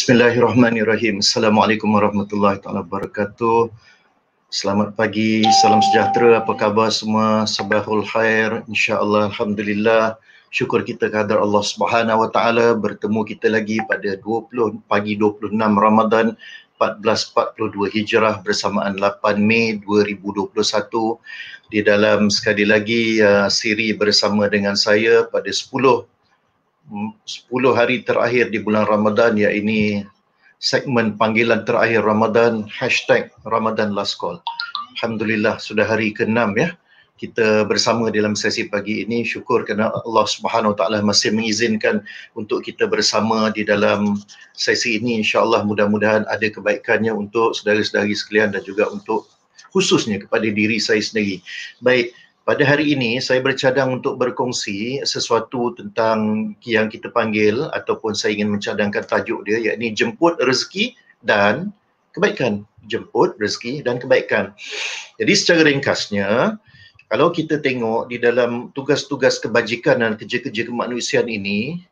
Bismillahirrahmanirrahim. Assalamualaikum warahmatullahi wabarakatuh. Selamat pagi, salam sejahtera. Apa khabar semua? Sabahul khair. InsyaAllah, Alhamdulillah. Syukur kita kehadrat Allah Subhanahu Wa Taala. Bertemu kita lagi pada 20 pagi 26 Ramadan 1442 Hijrah bersamaan 8 Mei 2021 di dalam sekali lagi siri bersama dengan saya pada 10 hari terakhir di bulan Ramadan, iaitu segmen panggilan terakhir Ramadan, #Ramadan Last Call. Alhamdulillah sudah hari ke-6 kita bersama dalam sesi pagi ini. Syukur kerana Allah Subhanahu Wa Taala masih mengizinkan untuk kita bersama di dalam sesi ini. InsyaAllah mudah-mudahan ada kebaikannya untuk saudara-saudari sekalian dan juga untuk khususnya kepada diri saya sendiri. Baik, pada hari ini saya bercadang untuk berkongsi sesuatu tentang yang kita panggil ataupun saya ingin mencadangkan tajuk dia, iaitu jemput rezeki dan kebaikan. Jemput rezeki dan kebaikan. Jadi secara ringkasnya, kalau kita tengok di dalam tugas-tugas kebajikan dan kerja-kerja kemanusiaan ini,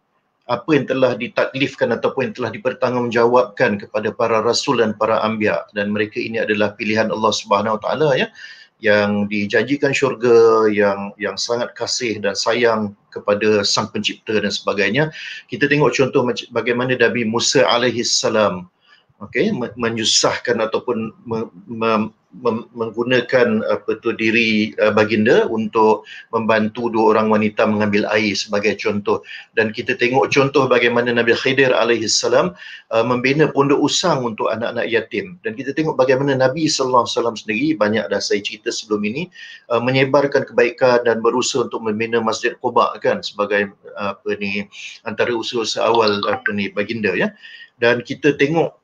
apa yang telah ditaklifkan ataupun yang telah dipertanggungjawabkan kepada para rasul dan para anbiya, dan mereka ini adalah pilihan Allah Subhanahu Wa Taala yang dijanjikan syurga, yang sangat kasih dan sayang kepada Sang Pencipta dan sebagainya. Kita tengok contoh bagaimana Nabi Musa alaihissalam menyusahkan ataupun menggunakan diri baginda untuk membantu dua orang wanita mengambil air sebagai contoh. Dan kita tengok contoh bagaimana Nabi Khidir alaihissalam membina pondok usang untuk anak-anak yatim. Dan kita tengok bagaimana Nabi sallallahu alaihi wasallam sendiri, banyak dah saya cerita sebelum ini, menyebarkan kebaikan dan berusaha untuk membina Masjid Quba sebagai antara usaha-usaha awal baginda Dan kita tengok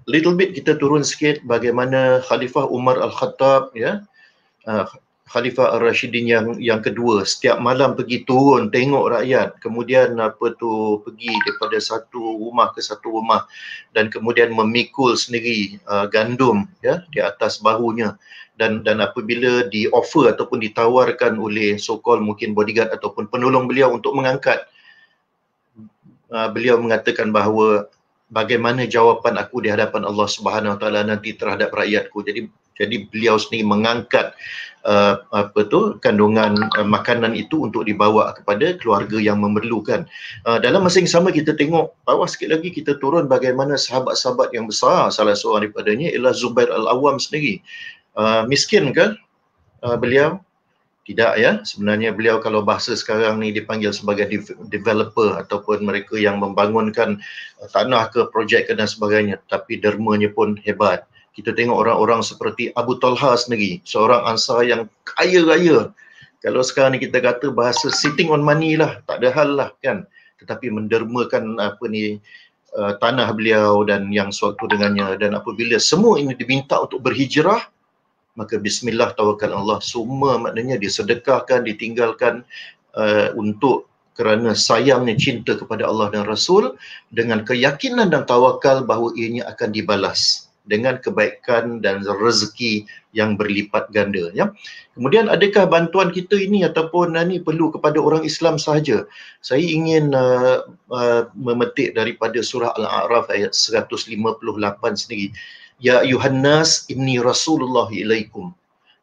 little bit, kita turun sikit bagaimana Khalifah Umar Al-Khattab Khalifah Ar-Rashidin yang kedua setiap malam pergi turun tengok rakyat, kemudian pergi daripada satu rumah ke satu rumah dan kemudian memikul sendiri gandum di atas bahunya, dan apabila di offer ataupun ditawarkan oleh so-called mungkin bodyguard ataupun penolong beliau untuk mengangkat, beliau mengatakan bahawa bagaimana jawapan aku di hadapan Allah Subhanahu Wa Taala nanti terhadap rakyatku. Jadi beliau sendiri mengangkat kandungan makanan itu untuk dibawa kepada keluarga yang memerlukan. Dalam masa yang sama kita tengok bawah sikit lagi, kita turun bagaimana sahabat-sahabat yang besar, salah seorang daripadanya ialah Zubair Al-Awwam sendiri. Miskin ke beliau? Tidak sebenarnya beliau kalau bahasa sekarang ni dipanggil sebagai developer ataupun mereka yang membangunkan tanah ke projek dan sebagainya, tapi dermanya pun hebat. Kita tengok orang-orang seperti Abu Talha sendiri, seorang Ansar yang kaya raya. Kalau sekarang ni kita kata bahasa sitting on money lah, tak ada hal lah tetapi mendermakan tanah beliau dan yang sewaktu dengannya. Dan apabila semua ini diminta untuk berhijrah, maka bismillah, tawakal Allah, semua maknanya disedekahkan, ditinggalkan untuk kerana sayangnya cinta kepada Allah dan Rasul, dengan keyakinan dan tawakal bahawa ianya akan dibalas dengan kebaikan dan rezeki yang berlipat ganda. Kemudian adakah bantuan kita ini ataupun ini perlu kepada orang Islam sahaja? Saya ingin memetik daripada surah Al-A'raf ayat 158 sendiri. Ya ayuhan nas inni rasulullah ilaikum,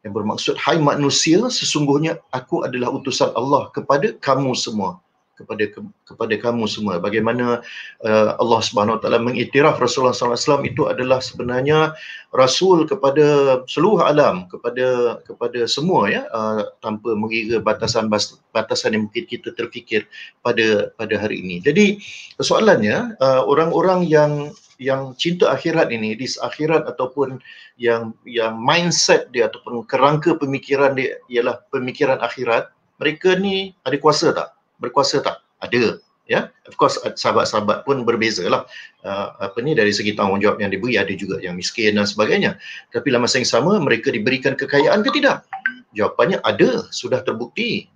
yang bermaksud hai manusia, sesungguhnya aku adalah utusan Allah kepada kamu semua, kepada kamu semua. Bagaimana Allah Subhanahu Wa Taala mengiktiraf Rasulullah SAW itu adalah sebenarnya rasul kepada seluruh alam, kepada semua tanpa mengira batasan yang mungkin kita terfikir pada hari ini. Jadi persoalannya, orang-orang yang cinta akhirat ini, di akhirat ataupun yang mindset dia ataupun kerangka pemikiran dia ialah pemikiran akhirat, mereka ni ada kuasa tak? Berkuasa tak? Ada. Of course sahabat-sahabat pun berbezalah dari segi tanggungjawab yang diberi, ada juga yang miskin dan sebagainya. Tapi dalam masa yang sama, mereka diberikan kekayaan ke tidak? Jawapannya ada, sudah terbukti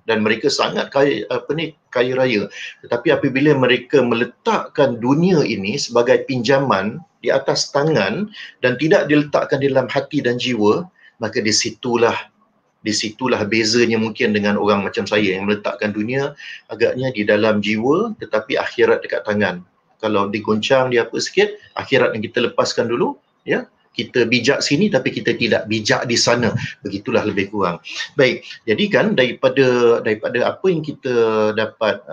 dan mereka sangat kaya raya. Tetapi apabila mereka meletakkan dunia ini sebagai pinjaman di atas tangan dan tidak diletakkan dalam hati dan jiwa, maka disitulah bezanya mungkin dengan orang macam saya yang meletakkan dunia agaknya di dalam jiwa tetapi akhirat dekat tangan. kalau digoncang dia apa sikit, akhirat yang kita lepaskan dulu, ya. Kita bijak sini tapi kita tidak bijak di sana. Begitulah lebih kurang. Baik, jadi kan daripada apa yang kita dapat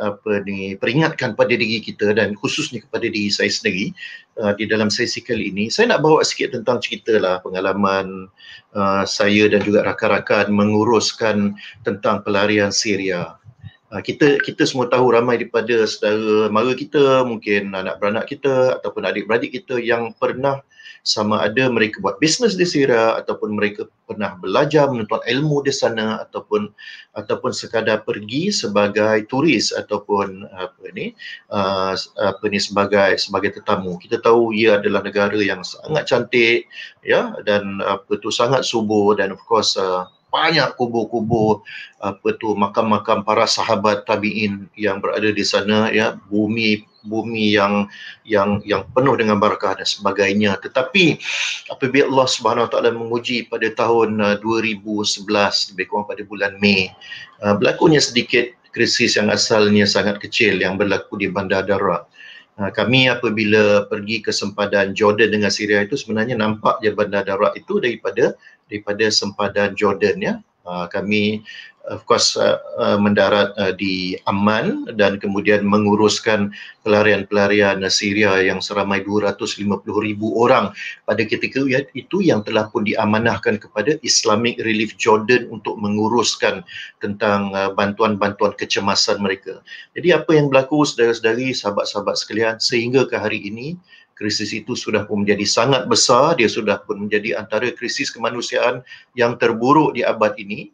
peringatkan pada diri kita dan khususnya kepada diri saya sendiri di dalam sesi kali ini, saya nak bawa sikit tentang ceritalah pengalaman saya dan juga rakan-rakan menguruskan tentang pelarian Syria. Kita semua tahu ramai daripada saudara mara kita, mungkin anak beranak kita ataupun adik-beradik kita yang pernah sama ada mereka buat bisnes di Syria ataupun mereka pernah belajar menuntut ilmu di sana ataupun sekadar pergi sebagai turis ataupun sebagai tetamu. Kita tahu ia adalah negara yang sangat cantik, ya, dan sangat subur, dan of course banyak kubur-kubur makam-makam para sahabat tabi'in yang berada di sana, ya, bumi yang penuh dengan barakah dan sebagainya. Tetapi apabila Allah Subhanahu Wa Taala menguji pada tahun 2011, lebih kurang pada bulan Mei, berlakunya sedikit krisis yang asalnya sangat kecil yang berlaku di Bandar Darak. Kami apabila pergi ke sempadan Jordan dengan Syria itu sebenarnya nampak je Bandar Darak itu daripada sempadan Jordan, ya. Kami of course mendarat di Amman dan kemudian menguruskan pelarian Syria yang seramai 250,000 orang pada ketika itu yang telah pun diamanahkan kepada Islamic Relief Jordan untuk menguruskan tentang bantuan-bantuan kecemasan mereka. Jadi apa yang berlaku, saudara-saudari, sahabat-sahabat sekalian, sehingga ke hari ini krisis itu sudah pun menjadi sangat besar. Dia sudah pun menjadi antara krisis kemanusiaan yang terburuk di abad ini,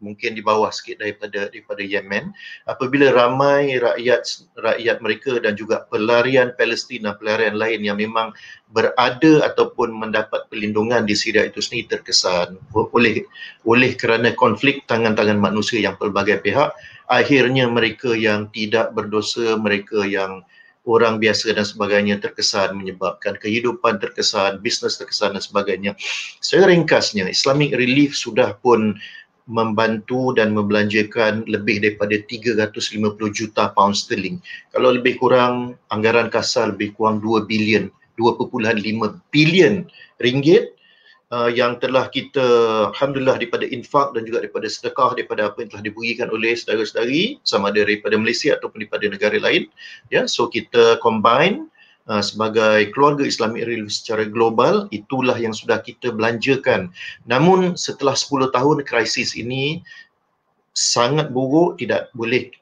mungkin di bawah sikit daripada Yemen, apabila ramai rakyat mereka dan juga pelarian Palestin, pelarian lain yang memang berada ataupun mendapat perlindungan di Syria itu sendiri terkesan oleh kerana konflik tangan-tangan manusia yang pelbagai pihak. Akhirnya mereka yang tidak berdosa, mereka yang orang biasa dan sebagainya terkesan, menyebabkan kehidupan terkesan, bisnes terkesan dan sebagainya. Secara ringkasnya, Islamic Relief sudah pun membantu dan membelanjakan lebih daripada 350 juta pound sterling. Kalau lebih kurang, anggaran kasar lebih kurang 2 bilion, 2.5 bilion ringgit yang telah kita, alhamdulillah, daripada infak dan juga daripada sedekah, daripada apa yang telah diberikan oleh saudara-saudari sama ada daripada Malaysia ataupun daripada negara lain, ya. So kita combine sebagai keluarga Islamic Relief secara global, itulah yang sudah kita belanjakan. Namun setelah 10 tahun krisis ini sangat buruk, tidak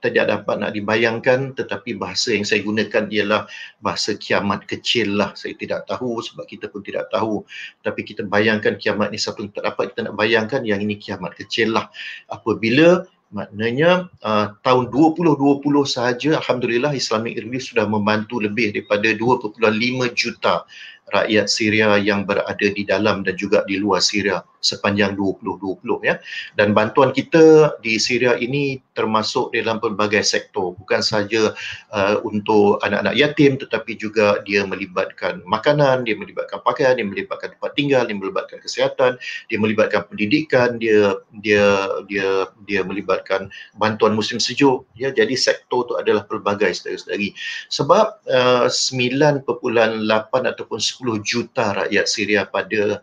dapat nak dibayangkan, tetapi bahasa yang saya gunakan ialah bahasa kiamat kecil lah. Saya tidak tahu sebab kita pun tidak tahu, tapi kita bayangkan kiamat ni satu yang tak dapat kita nak bayangkan, yang ini kiamat kecil lah. Apabila maknanya tahun 2020 sahaja, alhamdulillah, Islamic Relief sudah membantu lebih daripada 2.5 juta rakyat Syria yang berada di dalam dan juga di luar Syria sepanjang 2020, ya. Dan bantuan kita di Syria ini termasuk dalam pelbagai sektor, bukan sahaja untuk anak-anak yatim, tetapi juga dia melibatkan makanan, dia melibatkan pakaian, dia melibatkan tempat tinggal, dia melibatkan kesihatan, dia melibatkan pendidikan, dia melibatkan bantuan musim sejuk, ya. Jadi sektor itu adalah pelbagai, saudara-saudari. Sebab 9.8 ataupun 10 juta rakyat Syria pada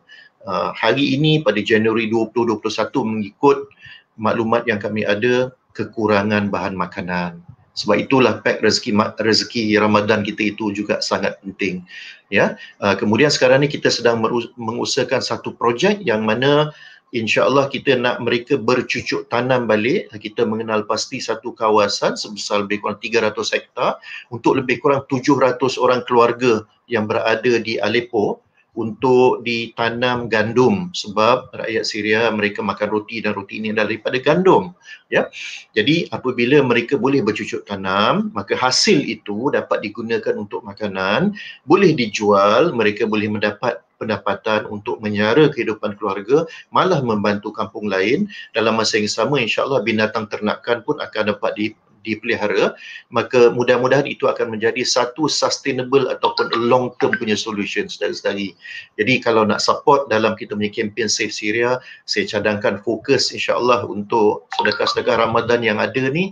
hari ini, pada Januari 2021, mengikut maklumat yang kami ada, kekurangan bahan makanan. Sebab itulah pack rezeki Ramadan kita itu juga sangat penting, ya. Kemudian sekarang ni kita sedang mengusahakan satu projek yang mana insya-Allah kita nak mereka bercucuk tanam balik. Kita mengenal pasti satu kawasan sebesar lebih kurang 300 hektar untuk lebih kurang 700 orang keluarga yang berada di Aleppo untuk ditanam gandum, sebab rakyat Syria mereka makan roti dan roti ini adalah daripada gandum, ya. Jadi apabila mereka boleh bercucuk tanam, maka hasil itu dapat digunakan untuk makanan, boleh dijual, mereka boleh mendapat pendapatan untuk menyara kehidupan keluarga, malah membantu kampung lain. Dalam masa yang sama, insya-Allah binatang ternakan pun akan dapat dipelihara. Maka mudah-mudahan itu akan menjadi satu sustainable ataupun long term punya solution, saudara-saudari. Jadi kalau nak support dalam kita punya kempen Save Syria, saya cadangkan fokus insya-Allah untuk sedekah-sedekah Ramadan yang ada ni,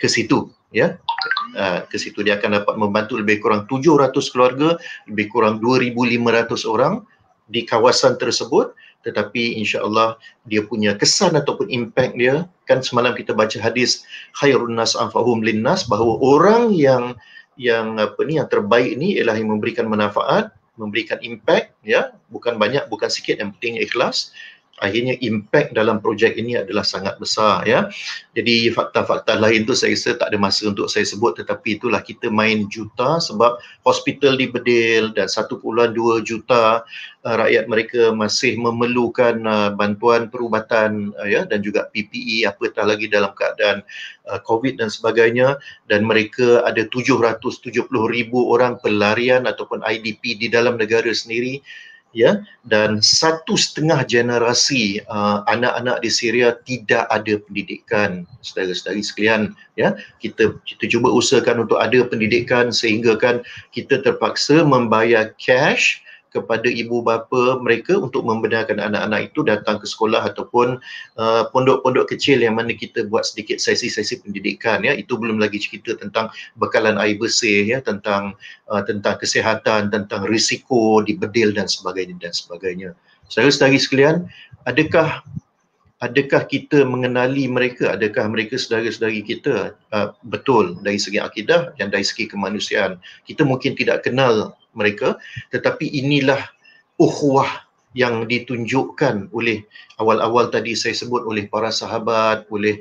ke situ, ya. Ke situ dia akan dapat membantu lebih kurang 700 keluarga, lebih kurang 2,500 orang di kawasan tersebut. Tetapi insya-Allah dia punya kesan ataupun impact dia, kan semalam kita baca hadis khairun nas anfa'uhum linnas, bahawa orang yang yang terbaik ni ialah yang memberikan manfaat, memberikan impact, ya, bukan banyak, bukan sikit, yang penting ikhlas. Akhirnya impact dalam projek ini adalah sangat besar, ya. Jadi fakta-fakta lain tu saya rasa tak ada masa untuk saya sebut, tetapi itulah kita main juta sebab hospital dibedil dan 1.2 juta rakyat mereka masih memerlukan bantuan perubatan, ya, dan juga PPE, apatah lagi dalam keadaan COVID dan sebagainya, dan mereka ada 770,000 orang pelarian ataupun IDP di dalam negara sendiri, ya, dan 1,5 generasi anak-anak di Syria tidak ada pendidikan. Saudara-saudari sekalian, ya, kita cuba usahakan untuk ada pendidikan sehingga kan kita terpaksa membayar cash kepada ibu bapa mereka untuk membenarkan anak-anak itu datang ke sekolah ataupun pondok-pondok kecil yang mana kita buat sedikit sesi-sesi pendidikan, ya. Itu belum lagi cerita tentang bekalan air bersih, ya, tentang kesihatan, tentang risiko dibedil dan sebagainya dan sebagainya. Saudara-saudari sekalian, adakah kita mengenali mereka? Adakah mereka saudara-saudari kita? Betul, dari segi akidah dan dari segi kemanusiaan. Kita mungkin tidak kenal mereka, tetapi inilah ukhuwah yang ditunjukkan oleh awal-awal tadi saya sebut, oleh para sahabat, oleh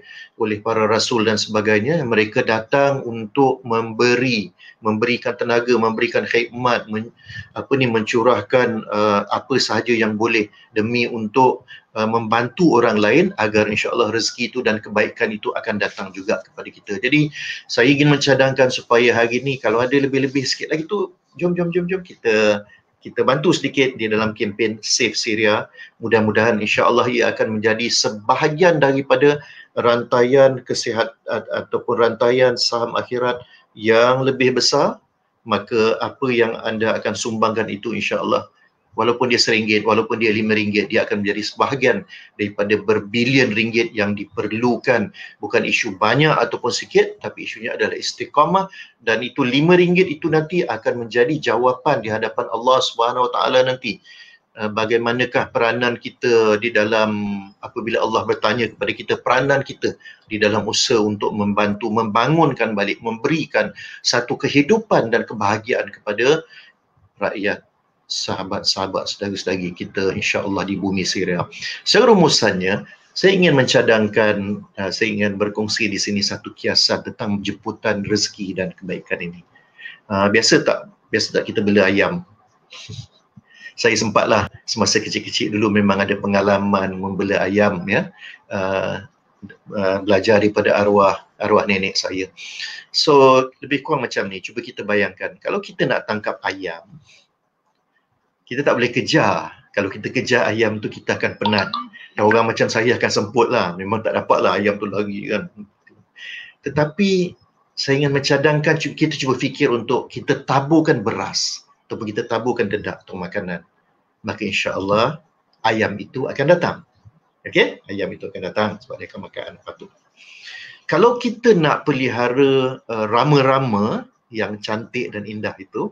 para rasul dan sebagainya. Mereka datang untuk memberikan tenaga, memberikan khidmat, mencurahkan apa sahaja yang boleh demi untuk membantu orang lain agar insya-Allah rezeki itu dan kebaikan itu akan datang juga kepada kita. Jadi saya ingin mencadangkan supaya hari ini kalau ada lebih-lebih sikit lagi tu, jom kita bantu sedikit di dalam kempen Save Syria. Mudah-mudahan insya-Allah ia akan menjadi sebahagian daripada rantaian kesihatan ataupun rantaian saham akhirat yang lebih besar. Maka apa yang anda akan sumbangkan itu insya-Allah, walaupun dia RM1, walaupun dia RM5, dia akan menjadi sebahagian daripada berbilion ringgit yang diperlukan. Bukan isu banyak ataupun sikit, tapi isunya adalah istiqamah, dan itu RM5 itu nanti akan menjadi jawapan di hadapan Allah Subhanahu Wa Taala nanti. Bagaimanakah peranan kita di dalam, apabila Allah bertanya kepada kita, peranan kita di dalam usaha untuk membantu, membangunkan balik, memberikan satu kehidupan dan kebahagiaan kepada rakyat, sahabat-sahabat, saudara-saudari kita insya-Allah di bumi Syria. Secara rumusannya, saya ingin mencadangkan, saya ingin berkongsi di sini satu kiasan tentang jemputan rezeki dan kebaikan ini. Biasa tak kita bela ayam? Saya sempatlah semasa kecil-kecil dulu memang ada pengalaman membela ayam, ya. Belajar daripada arwah nenek saya. So lebih kurang macam ni. Cuba kita bayangkan, kalau kita nak tangkap ayam, kita tak boleh kejar. Kalau kita kejar ayam tu, kita akan penat. Dan orang macam saya akan semput lah. Memang tak dapat lah ayam tu lagi, kan. Tetapi saya ingin mencadangkan, kita cuba fikir untuk kita taburkan beras ataupun kita taburkan dedak untuk makanan. Maka insya-Allah ayam itu akan datang. Okey? Ayam itu akan datang sebab dia akan makan apa tu. Kalau kita nak pelihara rama-rama yang cantik dan indah itu,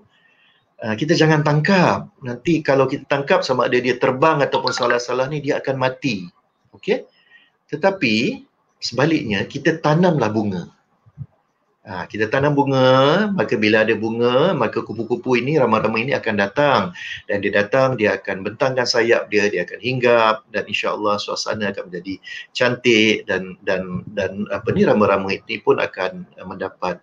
kita jangan tangkap. Nanti kalau kita tangkap, sama ada dia terbang ataupun salah-salah ni, dia akan mati. Okey? Tetapi sebaliknya, kita tanamlah bunga. Kita tanam bunga, maka bila ada bunga, maka kupu-kupu ini, rama-rama ini akan datang. Dan dia datang, dia akan bentangkan sayap dia akan hinggap, dan insya-Allah suasana akan menjadi cantik, dan rama-rama ini pun akan mendapat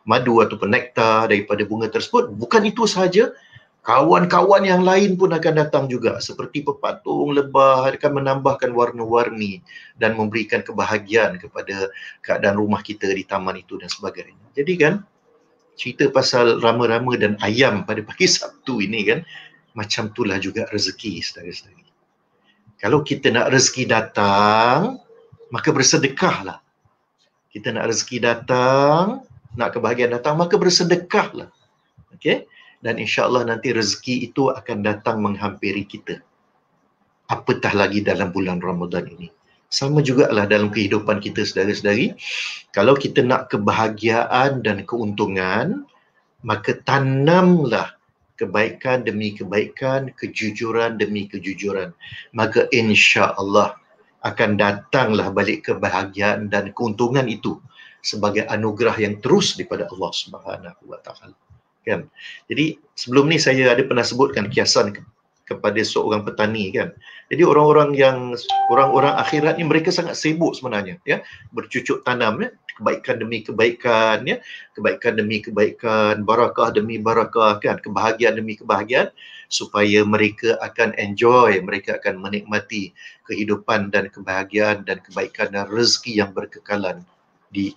madu ataupun nektar daripada bunga tersebut. Bukan itu sahaja, kawan-kawan yang lain pun akan datang juga, seperti pepatung lebah, akan menambahkan warna-warni dan memberikan kebahagiaan kepada keadaan rumah kita di taman itu dan sebagainya. Jadi kan, cerita pasal rama-rama dan ayam pada pagi Sabtu ini kan, macam itulah juga rezeki, saudara-saudari. Kalau kita nak rezeki datang, maka bersedekahlah. Kita nak rezeki datang, nak kebahagiaan datang, maka bersedekahlah. Okey? Dan insya-Allah nanti rezeki itu akan datang menghampiri kita. Apatah lagi dalam bulan Ramadan ini. Sama jugalah dalam kehidupan kita, saudara-saudari. Kalau kita nak kebahagiaan dan keuntungan, maka tanamlah kebaikan demi kebaikan, kejujuran demi kejujuran. Maka insya-Allah akan datanglah balik kebahagiaan dan keuntungan itu sebagai anugerah yang terus daripada Allah Subhanahu Wa Taala. Kan? Jadi sebelum ni saya ada pernah sebutkan kiasan kepada seorang petani, kan. Jadi orang-orang akhirat ni mereka sangat sibuk sebenarnya, ya, bercucuk tanam, ya, kebaikan demi kebaikan, ya, kebaikan demi kebaikan, barakah demi barakah, kan, kebahagiaan demi kebahagiaan, supaya mereka akan enjoy, mereka akan menikmati kehidupan dan kebahagiaan dan kebaikan dan rezeki yang berkekalan di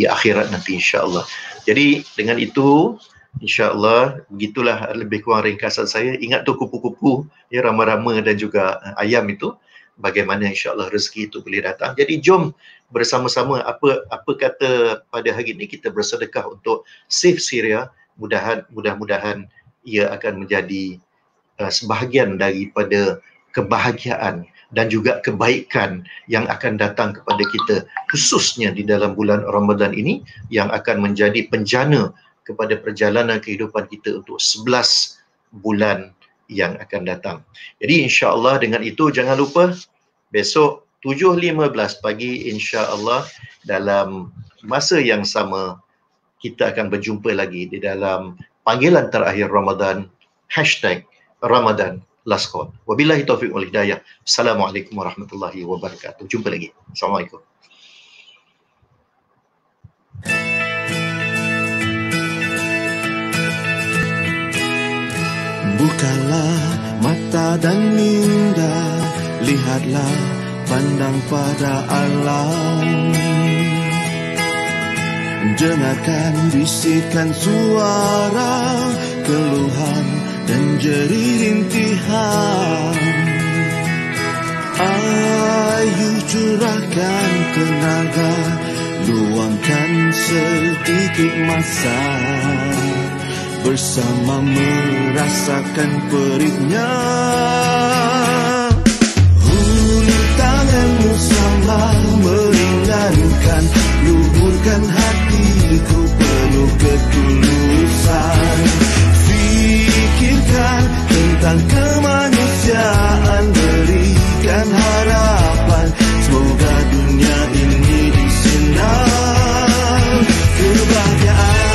akhirat nanti, insya-Allah. Jadi dengan itu, InsyaAllah, begitulah lebih kurang ringkasan saya. Ingat tu kupu-kupu, ya, rama-rama dan juga ayam itu, bagaimana insyaAllah rezeki itu boleh datang. Jadi jom bersama-sama, apa kata pada hari ini kita bersedekah untuk save Syria. Mudah-mudahan ia akan menjadi sebahagian daripada kebahagiaan dan juga kebaikan yang akan datang kepada kita, khususnya di dalam bulan Ramadan ini, yang akan menjadi penjana kepada perjalanan kehidupan kita untuk 11 bulan yang akan datang. Jadi insya-Allah dengan itu jangan lupa besok 7.15 pagi insya-Allah dalam masa yang sama kita akan berjumpa lagi di dalam panggilan terakhir Ramadan #Ramadan Last Call. Wabillahi taufiq wal hidayah. Assalamualaikum warahmatullahi wabarakatuh. Jumpa lagi. Assalamualaikum. Bukalah mata dan minda, lihatlah, pandang pada alam. Dengarkan bisikan suara, keluhan dan jerih rintihan. Ayo curahkan tenaga, luangkan sedikit masa, bersama merasakan perihnya. Hulur tanganmu sama meringankan, luburkan hatiku penuh ketulusan. Fikirkan tentang kemanusiaan, berikan harapan, semoga dunia ini disinar kebahagiaan.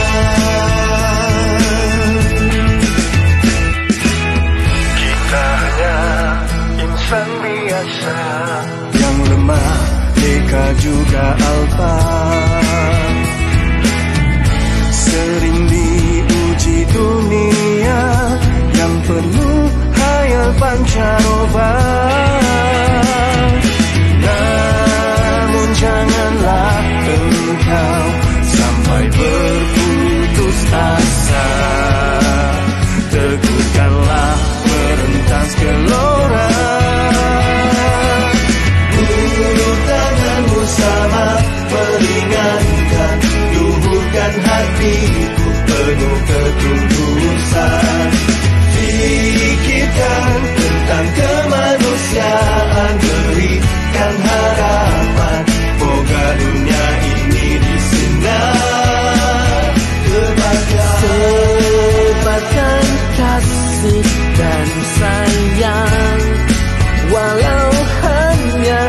Insan biasa yang lemah, mereka juga alfa, sering diuji dunia yang penuh hayal pancaroba. Namun janganlah engkau sampai berputus asa, teguhkanlah merentas gelora. Ulur tanganmu sama meringankan, luburkan hatiku penuh ketulusan. Fikirkan tentang kemanusiaan, berikan harapan, moga dunia ini disinar kebahagiaan. Sebarkan kasih dan sayang, walau hanya